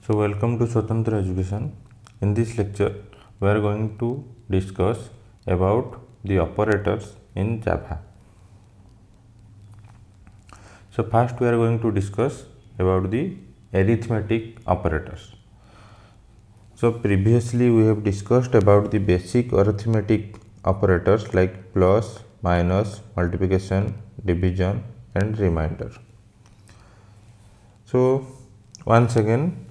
So welcome to Swatantra Education. In this lecture, we are going to discuss about the operators in Java. So first we are going to discuss about the arithmetic operators. So previously we have discussed about the basic arithmetic operators like plus, minus, multiplication, division and remainder. So once again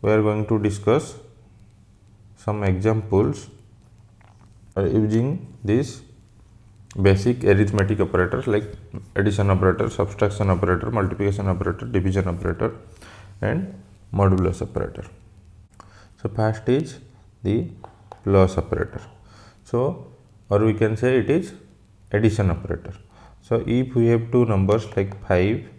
we are going to discuss some examples using these basic arithmetic operators like addition operator, subtraction operator, multiplication operator, division operator and modulus operator. So first is the plus operator. So or we can say it is addition operator. So if we have two numbers like 5,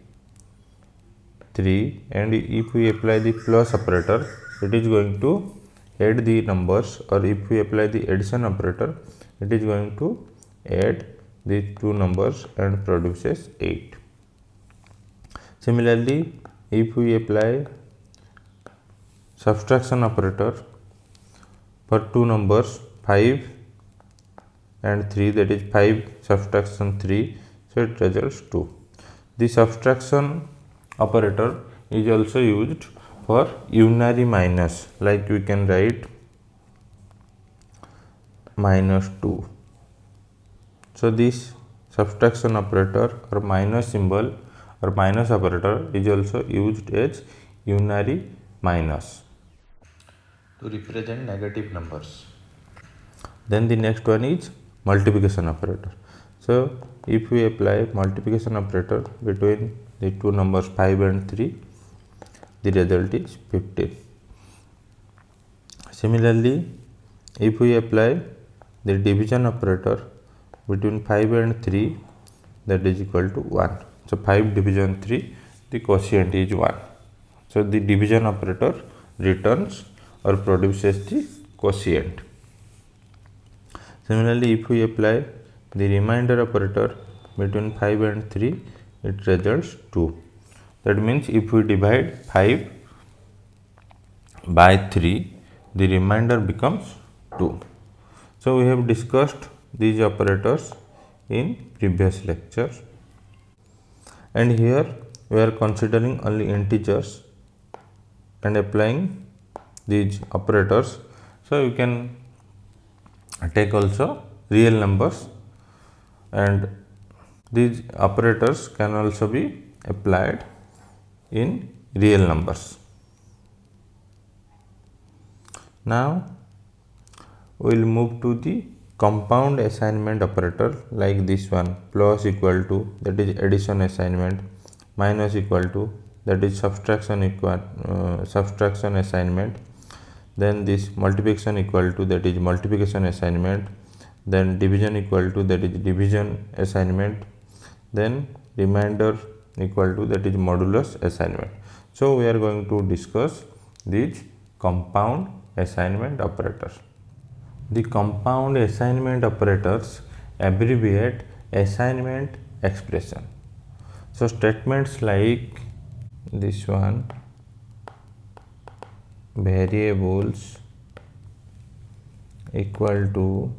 3 and if we apply the plus operator, it is going to add the numbers, or if we apply the addition operator, it is going to add the two numbers and produces 8. Similarly, if we apply subtraction operator for two numbers 5 and 3, that is 5 subtraction 3, so it results 2. The subtraction operator is also used for unary minus, like we can write minus 2. So this subtraction operator or minus symbol or minus operator is also used as unary minus to represent negative numbers. Then the next one is multiplication operator. So if we apply multiplication operator between the two numbers 5 and 3, the result is 15. Similarly, if we apply the division operator between 5 and 3, that is equal to 1. So 5 division 3, the quotient is 1. So the division operator returns or produces the quotient. Similarly, if we apply the remainder operator between 5 and 3, it results 2. That means if we divide 5 by 3, the remainder becomes 2. So we have discussed these operators in previous lectures, and here we are considering only integers and applying these operators. So you can take also real numbers, and these operators can also be applied in real numbers. Now we will move to the compound assignment operator, like this one, plus equal to, that is addition assignment, minus equal to, that is subtraction assignment, then this multiplication equal to, that is multiplication assignment, then division equal to, that is division assignment, then remainder equal to, that is modulus assignment. So we are going to discuss these compound assignment operators. The compound assignment operators abbreviate assignment expression. So statements like this one, variables equal to,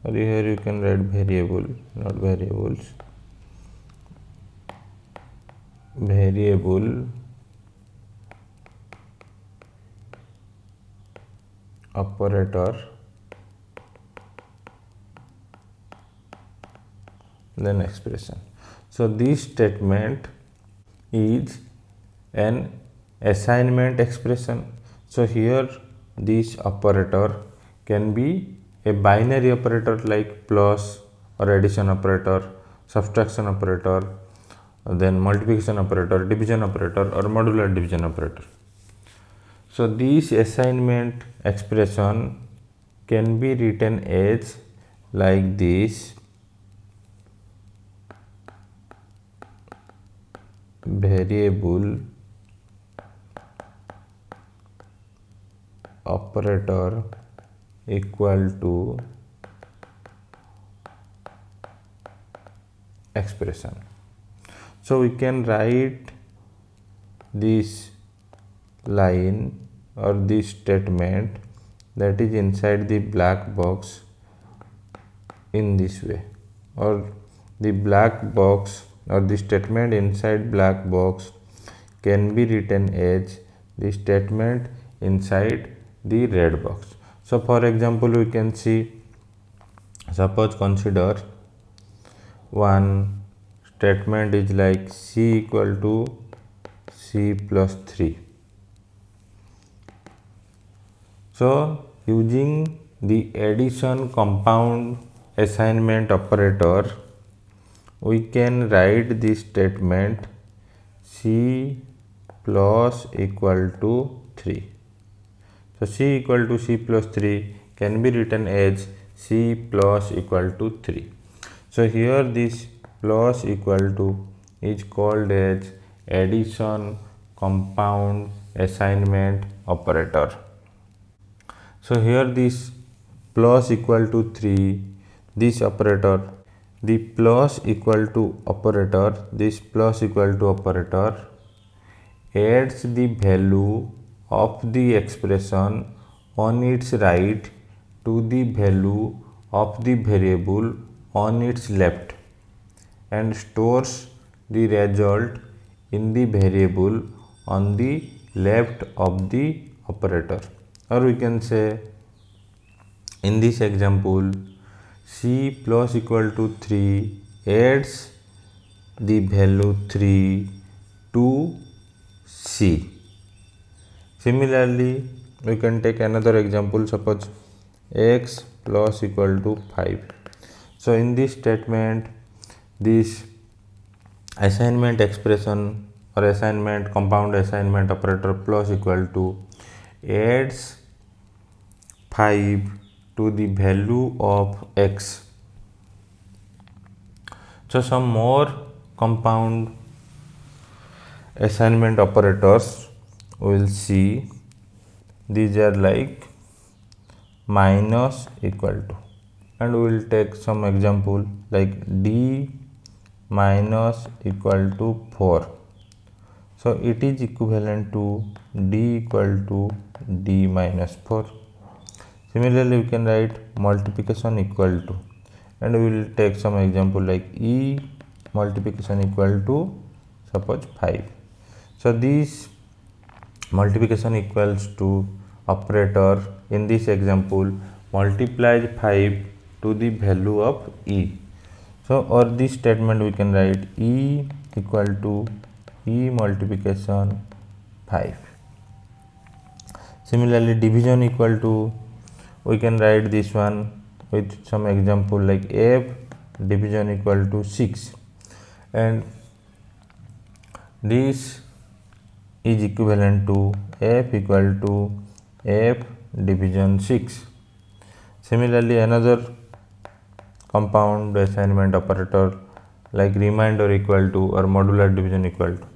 or here you can write variable, not variables, variable operator, then expression. So this statement is an assignment expression. So here this operator can be a binary operator like plus or addition operator, subtraction operator, then multiplication operator, division operator or modular division operator. So this assignment expression can be written as like this, variable operator equal to expression. So we can write this line or this statement that is inside the black box in this way, or the black box or the statement inside black box can be written as the statement inside the red box. So for example, we can see, suppose consider one statement is like c equal to c plus 3. So using the addition compound assignment operator, we can write this statement c plus equal to 3. So c equal to c plus 3 can be written as c plus equal to 3. So here this plus equal to is called as addition compound assignment operator. So here this plus equal to 3, this operator, the plus equal to operator, this plus equal to operator adds the value of the expression on its right to the value of the variable on its left and stores the result in the variable on the left of the operator. Or we can say, in this example, c plus equal to 3 adds the value 3 to c. Similarly, we can take another example, suppose x plus equal to 5. So in this statement, this assignment expression or assignment compound assignment operator plus equal to adds 5 to the value of x. So some more compound assignment operators we will see. These are like minus equal to, and we will take some example like d minus equal to 4. So it is equivalent to d equal to d minus 4. Similarly, we can write multiplication equal to, and we will take some example like e multiplication equal to suppose 5. So this multiplication equals to operator in this example multiplies 5 to the value of e. So or this statement we can write e equal to e multiplication 5. Similarly, division equal to, we can write this one with some example like f division equal to 6, and this is equivalent to f equal to f division 6. Similarly, another compound assignment operator like remainder equal to or modular division equal to,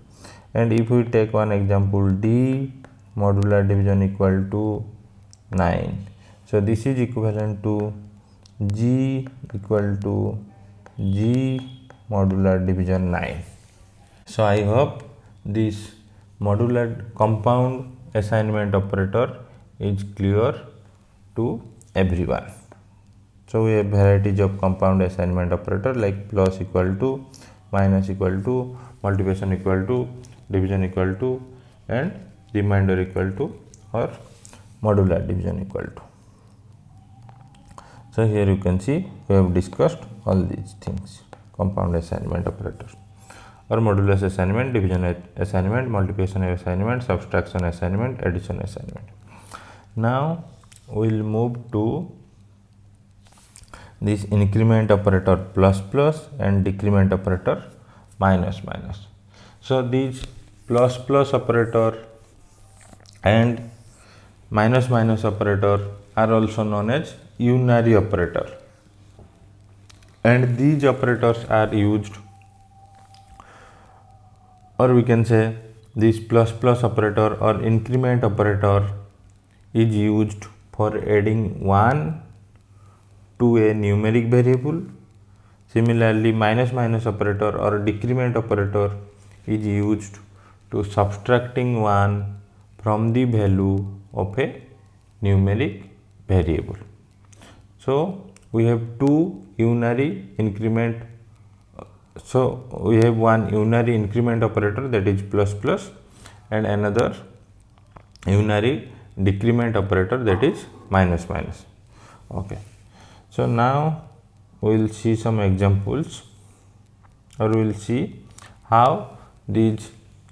and if we take one example d modular division equal to 9, so this is equivalent to g equal to g modular division 9. So I hope this modular compound assignment operator is clear to everyone. So we have varieties of compound assignment operator like plus equal to, minus equal to, multiplication equal to, division equal to, and remainder equal to or modular division equal to. So here you can see we have discussed all these things: compound assignment operator or modulus assignment, division assignment, multiplication assignment, subtraction assignment, addition assignment. Now we will move to this increment operator plus plus and decrement operator minus minus. So these plus plus operator and minus minus operator are also known as unary operator, and these operators are used, or we can say this plus plus operator or increment operator is used for adding 1 to a numeric variable. Similarly, minus minus operator or decrement operator is used to subtracting 1 from the value of a numeric variable. So we have two unary increment. So we have one unary increment operator, that is plus plus, and another unary decrement operator, that is minus minus. Okay, so now we will see some examples, or we will see how these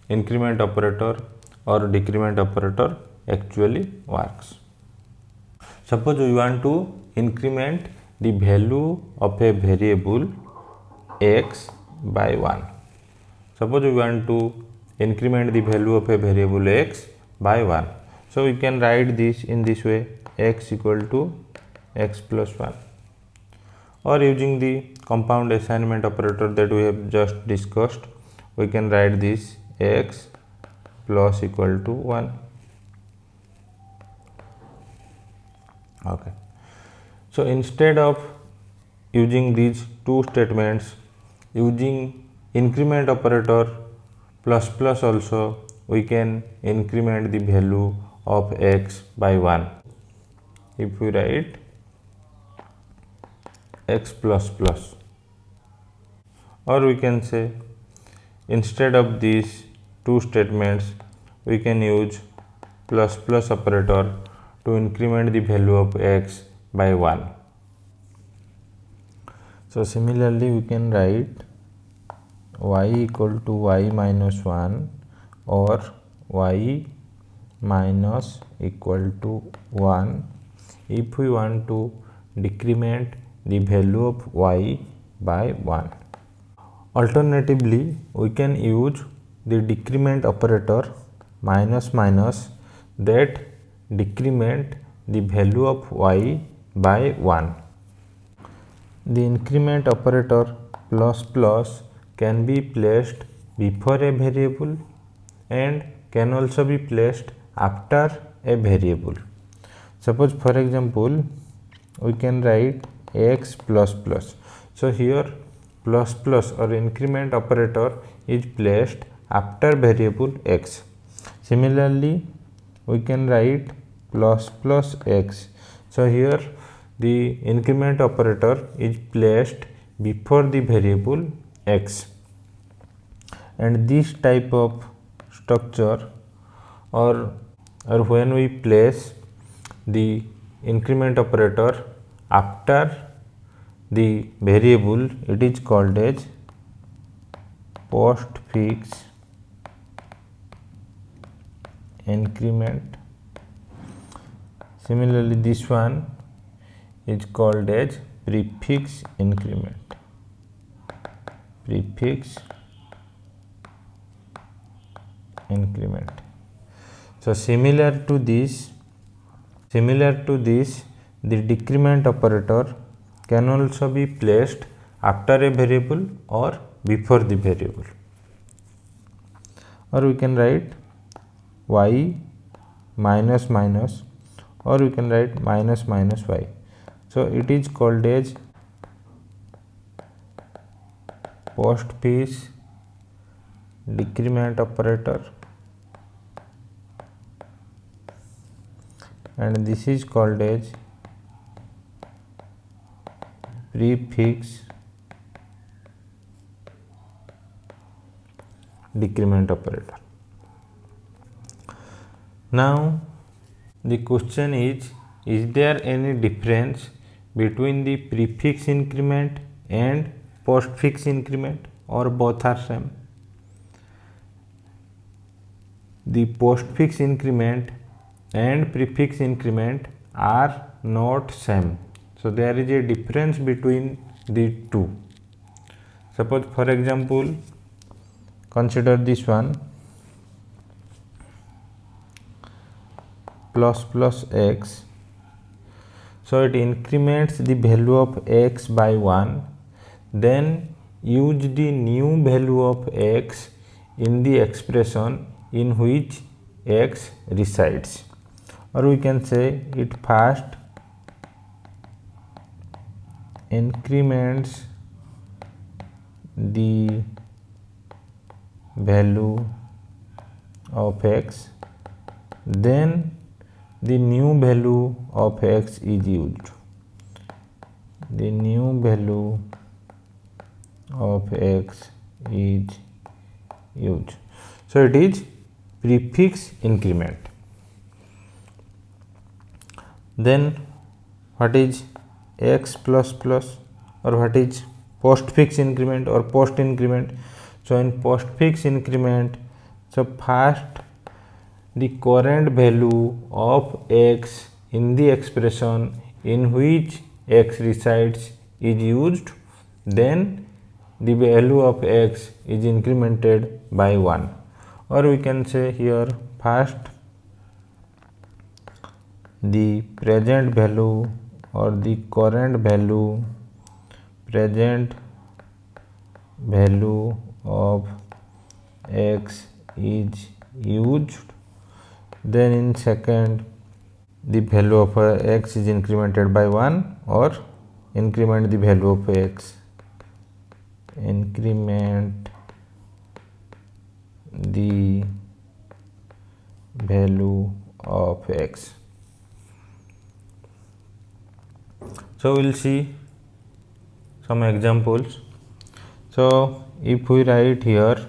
increment operator or decrement operator actually works. Suppose we want to increment the value of a variable x by 1. Suppose we want to increment the value of a variable x by 1. So we can write this in this way: x equal to x plus 1. Or using the compound assignment operator that we have just discussed, we can write this x plus equal to 1. Okay, so instead of using these two statements, using increment operator plus plus also, we can increment the value of x by 1. If we write x plus plus, or we can say instead of these two statements, we can use plus plus operator to increment the value of x by 1. So similarly we can write y equal to y minus 1 or y minus equal to 1 if we want to decrement the value of y by 1. Alternatively, we can use the decrement operator minus minus that decrement the value of y by 1. The increment operator plus plus can be placed before a variable and can also be placed after a variable. Suppose for example we can write x plus plus. So here plus plus or increment operator is placed after variable x. Similarly we can write plus plus x. So here the increment operator is placed before the variable x. And this type of structure, or when we place the increment operator after the variable, it is called as postfix increment. Similarly this one is called as prefix increment. Prefix increment. So similar to this, the decrement operator can also be placed after a variable or before the variable. Or we can write y minus minus, or we can write minus minus y. So it is called as postfix decrement operator, and this is called as prefix decrement operator. Now the question is there any difference between the prefix increment and postfix increment, or both are same? The postfix increment and prefix increment are not same. So there is a difference between the two. Suppose for example, consider this one, plus plus x. So it increments the value of x by 1. Then use the new value of x in the expression in which x resides. Or we can say it first increments the value of x, then the new value of x is used. The new value of x is used. So it is prefix increment. Then what is x plus plus, or what is postfix increment or post increment? So in postfix increment, so first the current value of x in the expression in which x resides is used, then the value of x is incremented by 1, or we can say here first the present value or the current value, present value of x is used, then in second the value of x is incremented by 1, or increment the value of x, increment the value of x. So we will see some examples. So if we write here,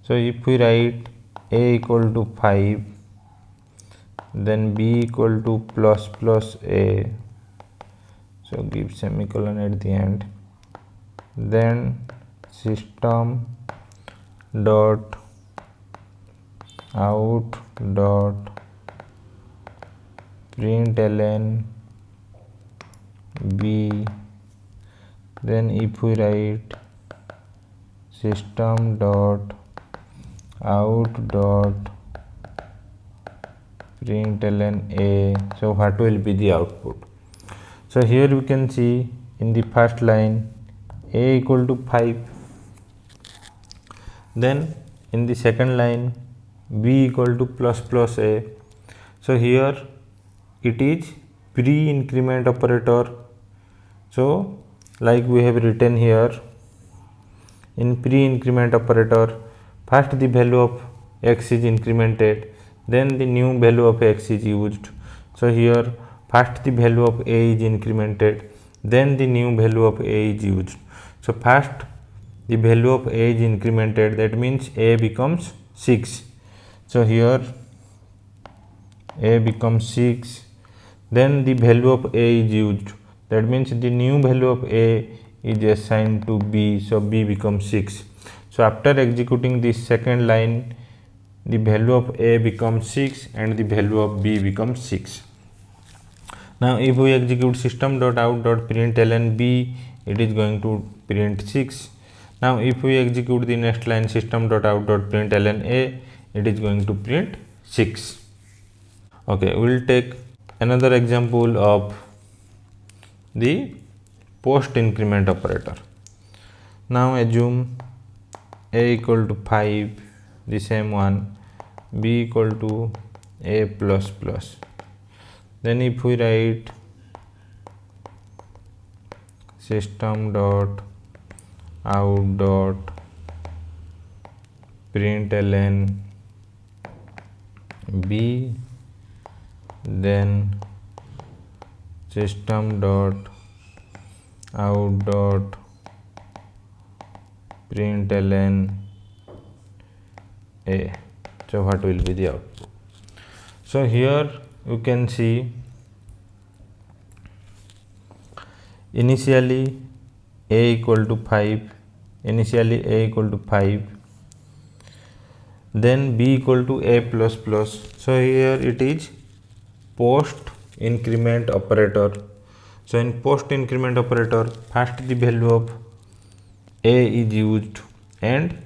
so if we write a equal to 5, then b equal to plus plus a, so give semicolon at the end, then system dot out dot println b, then if we write system dot out dot println a, so what will be the output? So here we can see in the first line a equal to 5, then in the second line b equal to plus plus a. So here it is pre-increment operator. So like we have written here, in pre-increment operator, first the value of x is incremented, then the new value of x is used. So here first the value of a is incremented, then the new value of a is used. So first the value of a is incremented, that means a becomes 6. So here a becomes 6, then the value of a is used, that means the new value of a is assigned to b, so b becomes 6. So after executing this second line, the value of a becomes 6 and the value of b becomes 6. Now if we execute system.out.println b, it is going to print 6. Now if we execute the next line system.out.println a, it is going to print 6. Okay, we will take another example of the post increment operator. Now assume a equal to 5, the same one, b equal to a plus plus. Then if we write system dot out dot println b, then system dot out dot println a, so what will be the output? So here you can see initially a equal to 5, then b equal to a plus plus. So here it is post increment operator. So in post increment operator, first the value of a is used and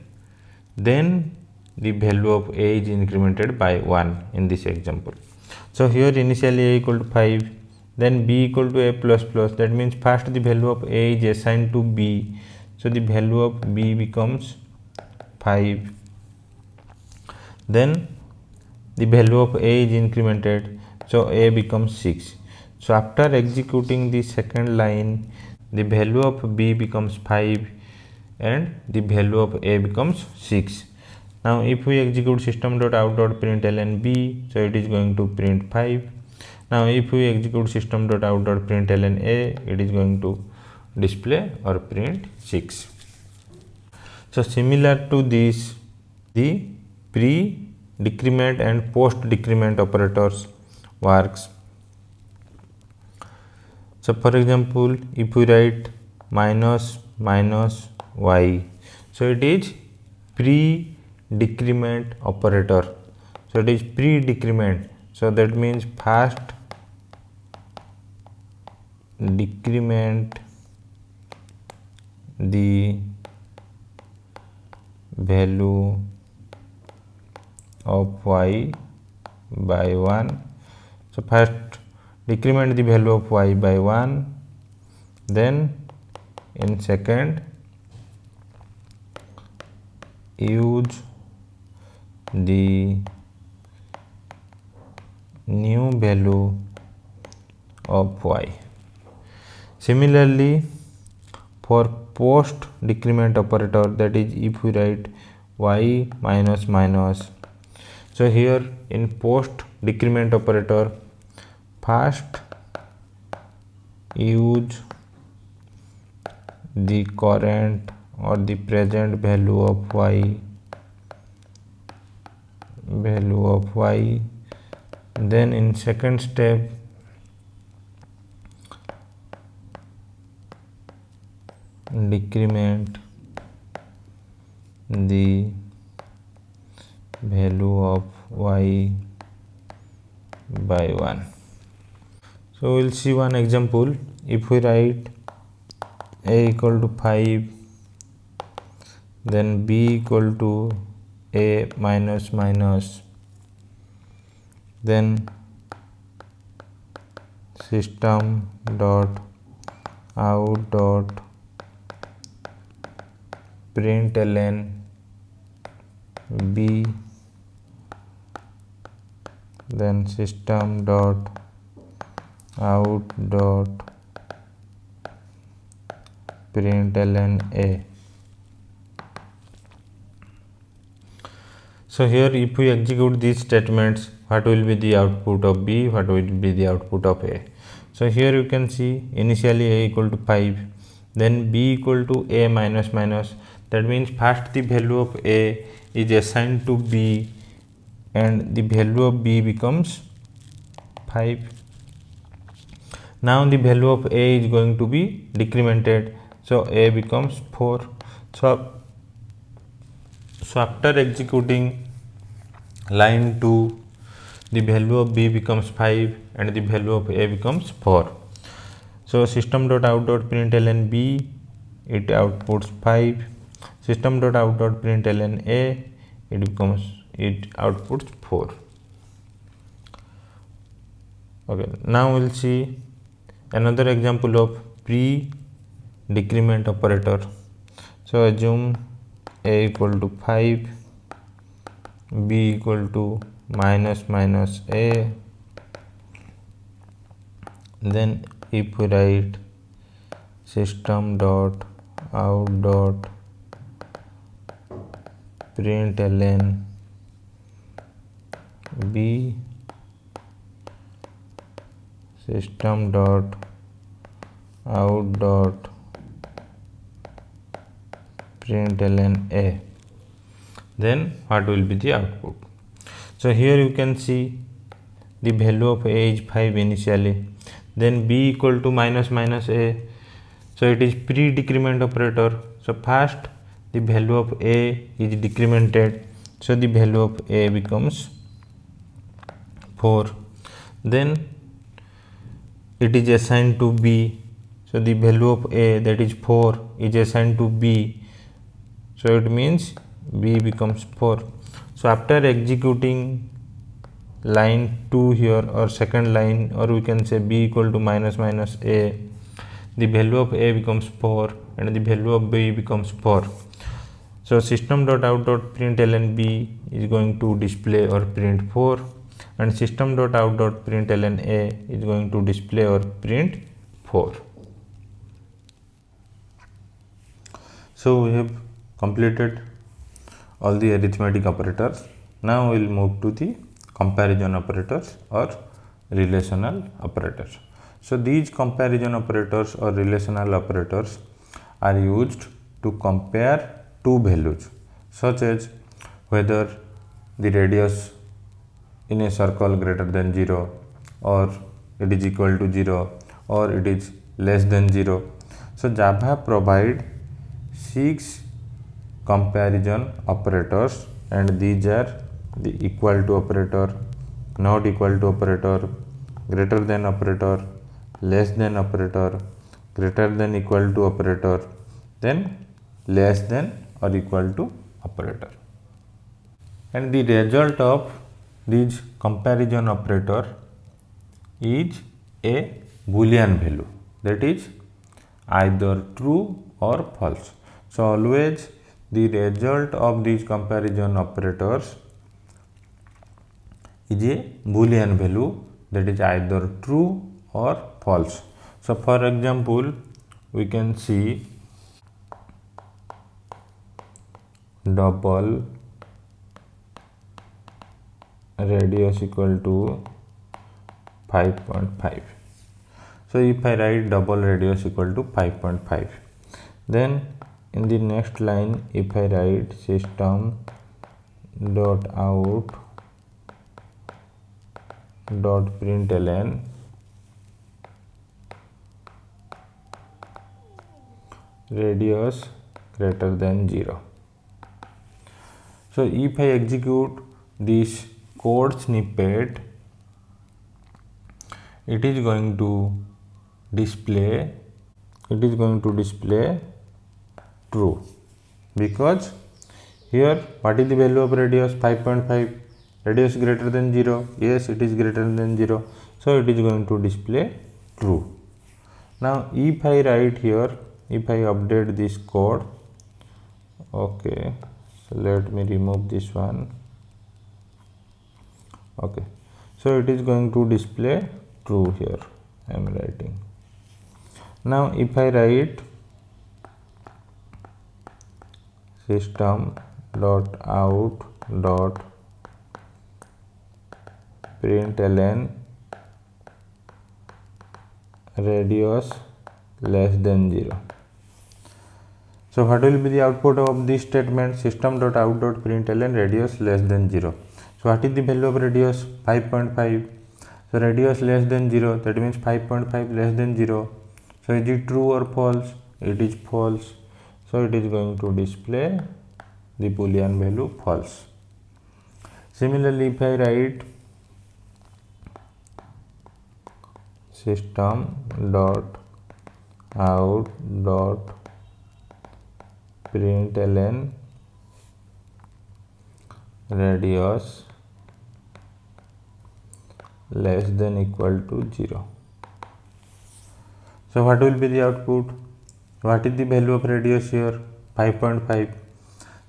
then the value of a is incremented by 1 in this example. So here initially a equal to 5, then b equal to a plus plus, that means first the value of a is assigned to b, so the value of b becomes 5, then the value of a is incremented, so a becomes 6. So after executing the second line, the value of b becomes 5 and the value of a becomes 6. Now if we execute system.out.println b, so it is going to print 5. Now if we execute system.out.println a, it is going to display or print 6. So similar to this, the pre-decrement and post-decrement operators works. So for example, if we write minus y, so it is pre-decrement operator. So it is pre-decrement. So that means first decrement the value of y by 1. So first decrement the value of y by 1, then in second use the new value of y. Similarly, for post decrement operator, that is if we write y minus minus, so here in post decrement operator, first use the current or the present value of y, then in second step decrement the value of y by 1. So we'll see one example. If we write a equal to 5, then b equal to a minus minus, then system dot out dot println b, then system dot out dot println a. So here if we execute these statements, what will be the output of b, what will be the output of a. So here you can see initially a equal to 5, then b equal to a minus minus. That means first the value of a is assigned to b and the value of b becomes 5. Now the value of a is going to be decremented, so a becomes 4. So after executing line 2, the value of b becomes 5 and the value of a becomes 4. So system.out.println b, it outputs 5. System.out.println a, it outputs 4. Okay, now we'll see another example of pre-decrement operator. So assume a equal to 5, b equal to minus minus a, then if we write system dot out dot println b, system dot out dot println a, then what will be the output. So here you can see the value of a is 5 initially, then b equal to minus minus a, so it is pre-decrement operator. So first the value of a is decremented, so the value of a becomes 4. Then it is assigned to b, so the value of a, that is 4, is assigned to b, so it means b becomes 4. So after executing line 2 here, or second line, or we can say b equal to minus minus a, the value of a becomes 4 and the value of b becomes 4. So system.out.println b is going to display or print 4, and system.out.println a is going to display or print 4. So we have completed all the arithmetic operators. Now we will move to the comparison operators or relational operators. So these comparison operators or relational operators are used to compare two values, such as whether the radius in a circle greater than 0 or it is equal to 0 or it is less than 0. So Java provide 6 comparison operators, and these are the equal to operator, not equal to operator, greater than operator, less than operator, greater than equal to operator, then less than or equal to operator. And the result of these comparison operator is a Boolean value, that is either true or false. So always the result of these comparison operators is a Boolean value, that is either true or false. So for example, we can see double radius equal to 5.5. So if I write double radius equal to 5.5, then in the next line if I write system dot out dot println radius greater than 0. So if I execute this code snippet, it is going to display true, because here what is the value of radius? 5.5. Radius greater than 0, yes, it is greater than 0, so it is going to display true. Now if I write here, if I update this code, okay, so let me remove this one. Okay, so it is going to display true here. I am writing. Now if I write system dot out dot println radius less than 0. So what will be the output of this statement? System dot out dot println radius less than 0. So what is the value of radius? 5.5. So radius less than 0, that means 5.5 less than 0. So is it true or false? It is false. So it is going to display the Boolean value false. Similarly, if I write system dot out dot println radius less than equal to 0. So what will be the output? What is the value of radius here? 5.5.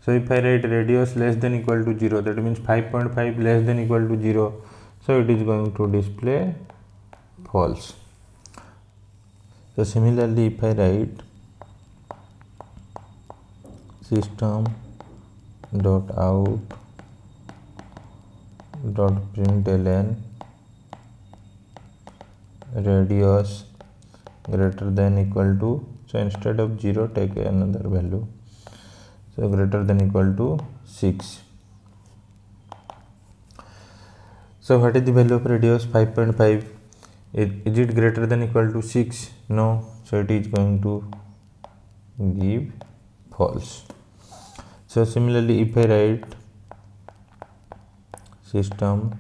So if I write radius less than equal to 0, that means 5.5 less than equal to 0. So it is going to display false. So similarly, if I write system dot out dot println radius greater than equal to, so instead of 0 take another value, so greater than equal to 6. So what is the value of radius? 5.5. Is it greater than equal to 6? No, so it is going to give false. So similarly, if I write system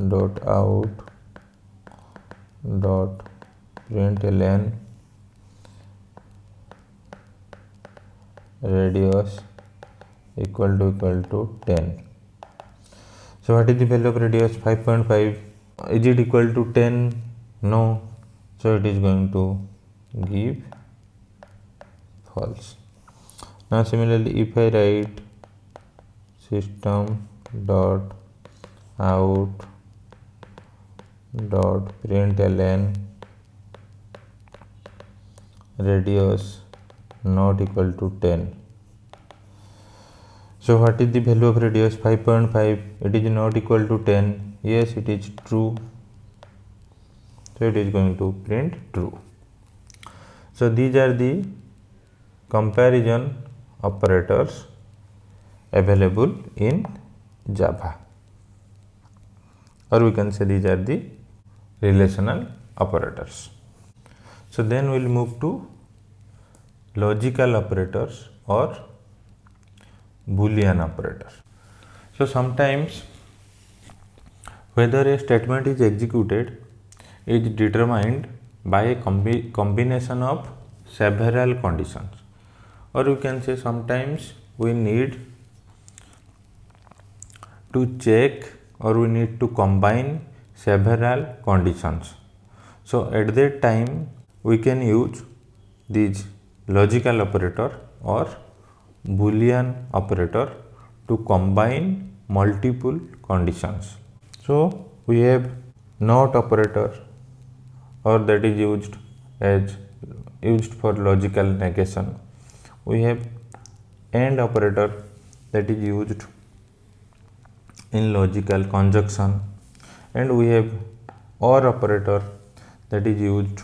dot out dot println radius equal to 10. So what is the value of radius? 5.5. Is it equal to 10? No, so it is going to give false. Now similarly, if I write system dot out dot println radius not equal to 10, So what is the value of radius? 5.5. It is not equal to 10. Yes, it is true. So it is going to print true. So these are the comparison operators available in Java, or we can say these are the relational operators. So then we'll move to logical operators or Boolean operators. So sometimes whether a statement is executed is determined by a combination of several conditions, or we can say sometimes we need to check or we need to combine several conditions. So at that time we can use these logical operator or Boolean operator to combine multiple conditions. So we have not operator, or that is used for logical negation. We have AND operator that is used in logical conjunction, and we have OR operator that is used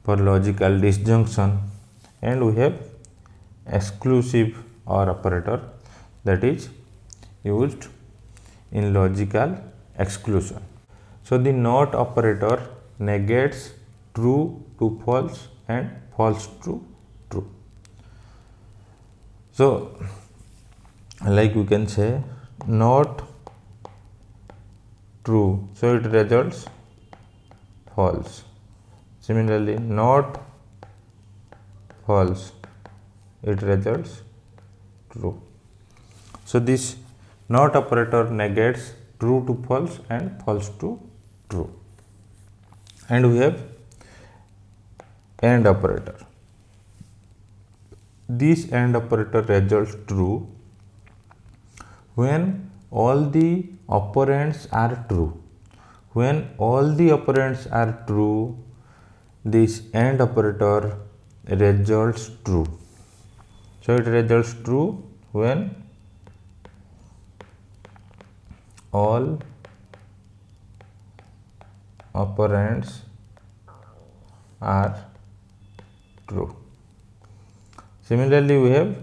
for logical disjunction, and we have exclusive OR operator that is used in logical exclusion. So the NOT operator negates true to false and false to true. So like we can say not true, so it results false. Similarly, not false, it results true. So this not operator negates true to false and false to true. And we have AND operator. This AND operator results true when all the operands are true. When all the operands are true, this AND operator results true. So it results true when all operands are true. Similarly, we have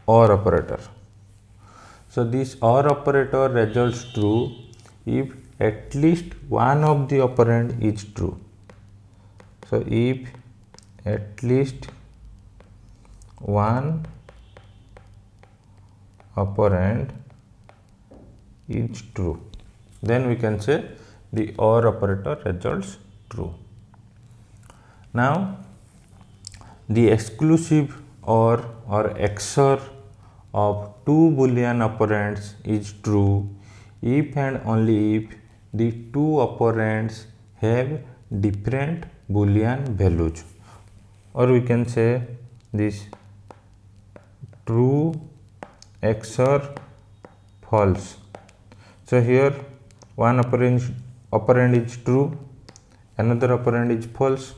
OR operator. So this OR operator results true if at least one of the operand is true. So if at least one operand is true, then we can say the OR operator results true. Now the exclusive OR or XOR of two Boolean operands is true if and only if the two operands have different Boolean values, or we can say this true XOR false. So here one operand is true, another operand is false,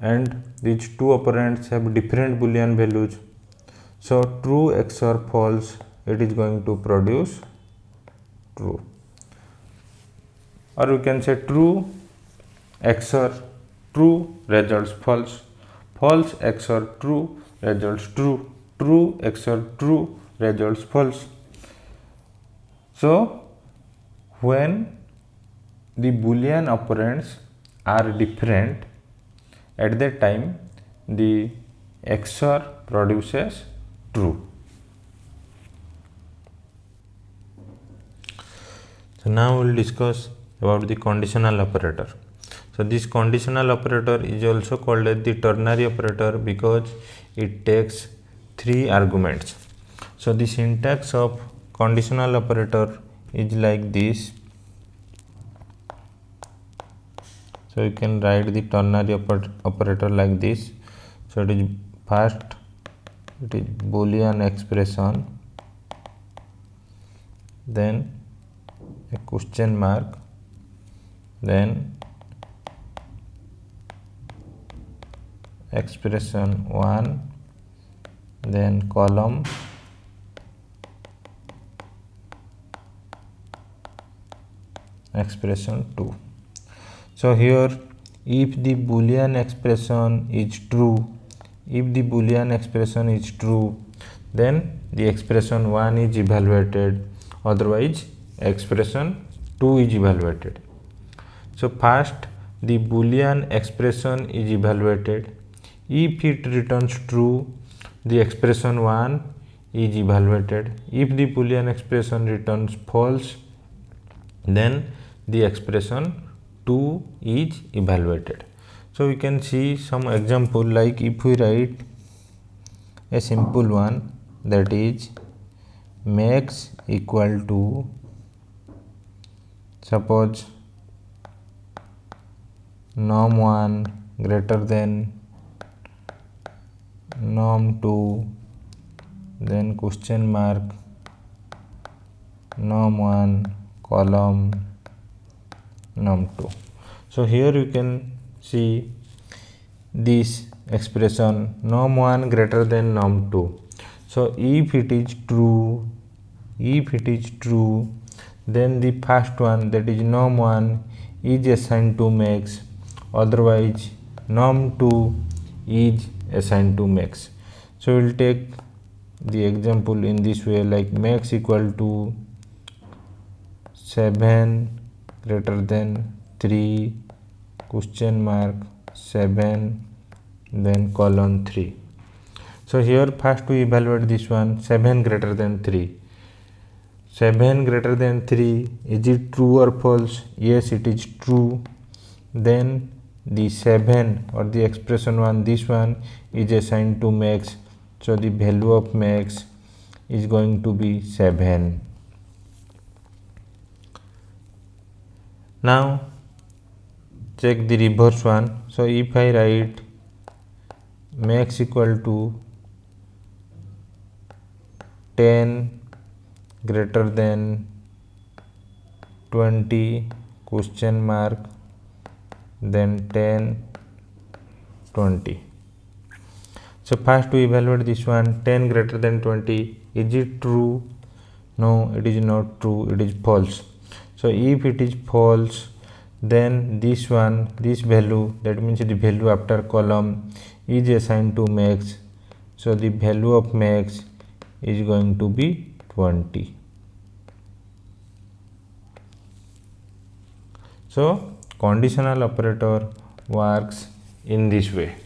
and these two operands have different Boolean values. So true XOR false, it is going to produce true, or we can say true XOR true results false, false XOR true results true, true XOR true results false. So when the Boolean operands are different, at that time the XOR produces true. So now we will discuss about the conditional operator. So this conditional operator is also called as the ternary operator because it takes three arguments. So the syntax of conditional operator is like this. So you can write the ternary operator like this. So it is first, it is Boolean expression, then a question mark, then expression 1, then column, expression 2. So here if the boolean expression is true, then the expression 1 is evaluated, otherwise expression 2 is evaluated. So first the boolean expression is evaluated. If it returns true, the expression 1 is evaluated. If the boolean expression returns false, then the expression 2 is evaluated. So we can see some example, like if we write a simple one, that is max equal to, suppose norm1 greater than norm2, then question mark norm1 column norm2. So here you can see this expression norm1 greater than norm2. So if it is true, then the first one, that is norm1, is assigned to max, otherwise norm2 is assigned to max. So we will take the example in this way, like max equal to 7 greater than 3 question mark 7 then colon 3. So here first we evaluate this one, 7 greater than 3. 7 greater than 3, is it true or false? Yes, it is true. Then the 7 or the expression 1, this one is assigned to max, so the value of max is going to be 7. Now check the reverse one. So if I write max equal to 10 greater than 20 question mark then 10 20. So first we evaluate this one, 10 greater than 20, is it true? No, it is not true, it is false. So if it is false, then this one, this value, that means the value after column, is assigned to max, so the value of max is going to be 20. So conditional operator works in this way.